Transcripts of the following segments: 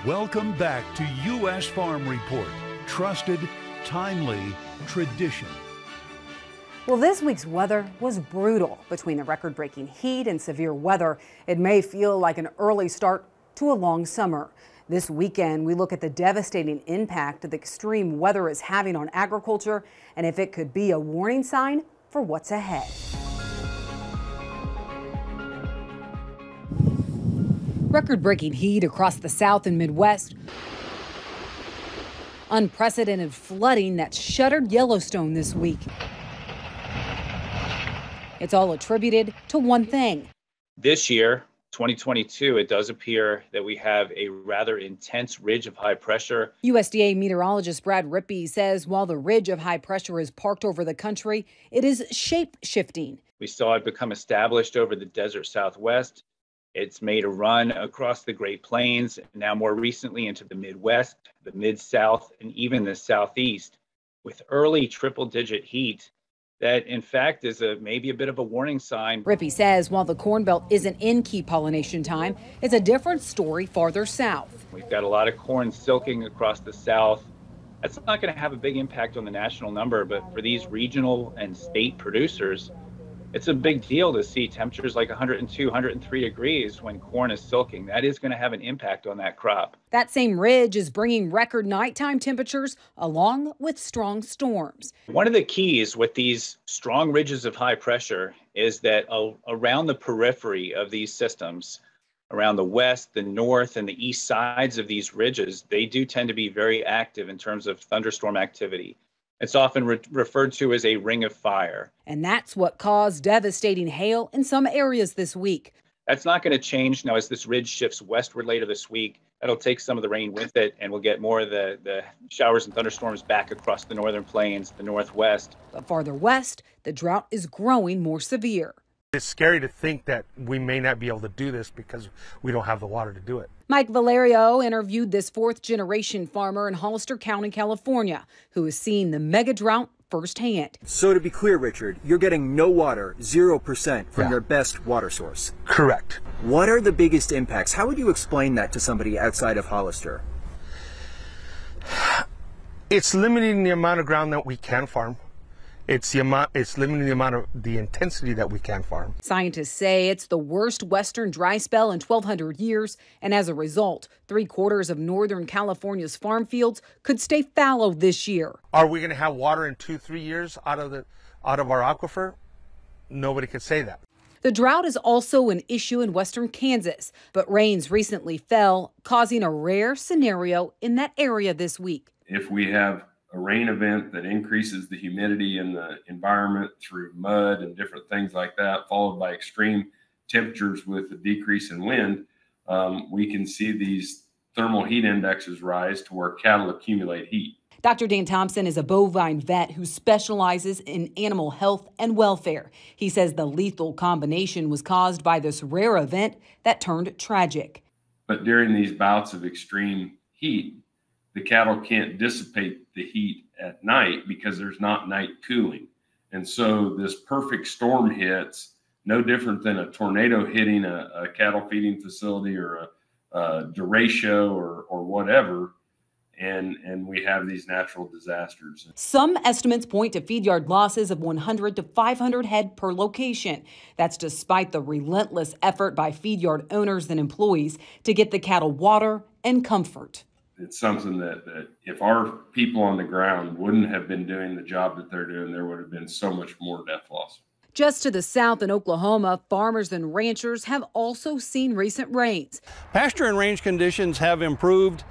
Welcome back to U.S. Farm Report. Trusted, timely, tradition. Well, this week's weather was brutal. Between the record-breaking heat and severe weather, it may feel like an early start to a long summer. This weekend, we look at the devastating impact the extreme weather is having on agriculture and if it could be a warning sign for what's ahead. Record-breaking heat across the South and Midwest. Unprecedented flooding that shuttered Yellowstone this week. It's all attributed to one thing. This year, 2022, it does appear that we have a rather intense ridge of high pressure. USDA meteorologist Brad Rippey says while the ridge of high pressure is parked over the country, it is shape-shifting. We saw it become established over the desert Southwest. It's made a run across the Great Plains, now more recently into the Midwest, the Mid-South, and even the Southeast, with early triple-digit heat that, in fact, is maybe a bit of a warning sign. Rippey says while the Corn Belt isn't in key pollination time, it's a different story farther south. We've got a lot of corn silking across the South. That's not going to have a big impact on the national number, but for these regional and state producers, it's a big deal to see temperatures like 102, 103 degrees when corn is silking. That is going to have an impact on that crop. That same ridge is bringing record nighttime temperatures along with strong storms. One of the keys with these strong ridges of high pressure is that around the periphery of these systems, around the west, the north, and the east sides of these ridges, they do tend to be very active in terms of thunderstorm activity. It's often referred to as a ring of fire. And that's what caused devastating hail in some areas this week. That's not going to change now as this ridge shifts westward later this week. That'll take some of the rain with it, and we'll get more of the showers and thunderstorms back across the northern plains, the northwest. But farther west, the drought is growing more severe. It's scary to think that we may not be able to do this because we don't have the water to do it. Mike Valerio interviewed this fourth-generation farmer in Hollister County, California, who has seen the mega drought firsthand. So to be clear, Richard, you're getting no water, 0% from your best water source. Correct. What are the biggest impacts? How would you explain that to somebody outside of Hollister? It's limiting the amount of ground that we can farm. It's limiting the amount of the intensity that we can farm. Scientists say it's the worst western dry spell in 1,200 years, and as a result, 3/4 of Northern California's farm fields could stay fallow this year. Are we going to have water in 2-3 years out of our aquifer? Nobody could say that. The drought is also an issue in western Kansas, but rains recently fell, causing a rare scenario in that area this week. If we have a rain event that increases the humidity in the environment through mud and different things like that, followed by extreme temperatures with a decrease in wind, we can see these thermal heat indexes rise to where cattle accumulate heat. Dr. Dan Thompson is a bovine vet who specializes in animal health and welfare. He says the lethal combination was caused by this rare event that turned tragic. But during these bouts of extreme heat, the cattle can't dissipate the heat at night because there's not night cooling. And so this perfect storm hits, no different than a tornado hitting a cattle feeding facility or a derecho or whatever. And we have these natural disasters. Some estimates point to feed yard losses of 100 to 500 head per location. That's despite the relentless effort by feed yard owners and employees to get the cattle water and comfort. It's something that if our people on the ground wouldn't have been doing the job that they're doing, there would have been so much more death loss. Just to the south in Oklahoma, farmers and ranchers have also seen recent rains. Pasture and range conditions have improved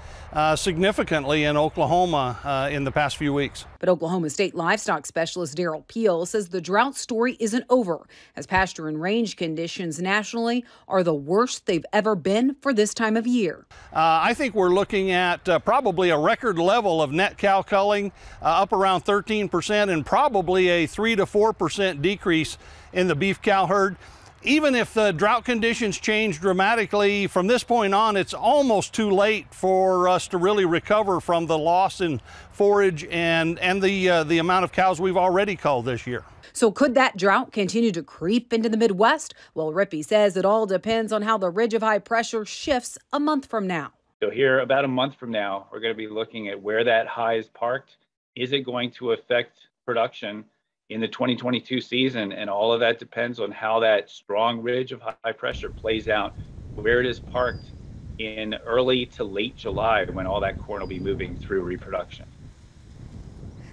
significantly in Oklahoma in the past few weeks. But Oklahoma State livestock specialist Daryl Peel says the drought story isn't over, as pasture and range conditions nationally are the worst they've ever been for this time of year. I think we're looking at probably a record level of net cow culling, up around 13%, and probably a 3 to 4% decrease in the beef cow herd. Even if the drought conditions change dramatically from this point on, it's almost too late for us to really recover from the loss in forage and the amount of cows we've already culled this year. So could that drought continue to creep into the Midwest? Well, Rippey says it all depends on how the ridge of high pressure shifts a month from now. So here, about a month from now, we're going to be looking at where that high is parked. Is it going to affect production in the 2022 season? And all of that depends on how that strong ridge of high pressure plays out, where it is parked in early to late July, when all that corn will be moving through reproduction.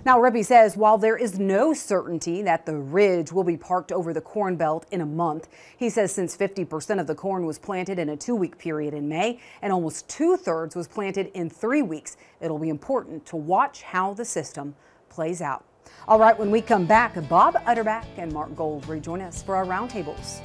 Now, Rippey says while there is no certainty that the ridge will be parked over the Corn Belt in a month, he says since 50% of the corn was planted in a 2-week period in May and almost 2/3 was planted in 3 weeks, it'll be important to watch how the system plays out. All right, when we come back, Bob Utterback and Mark Gold rejoin us for our roundtables.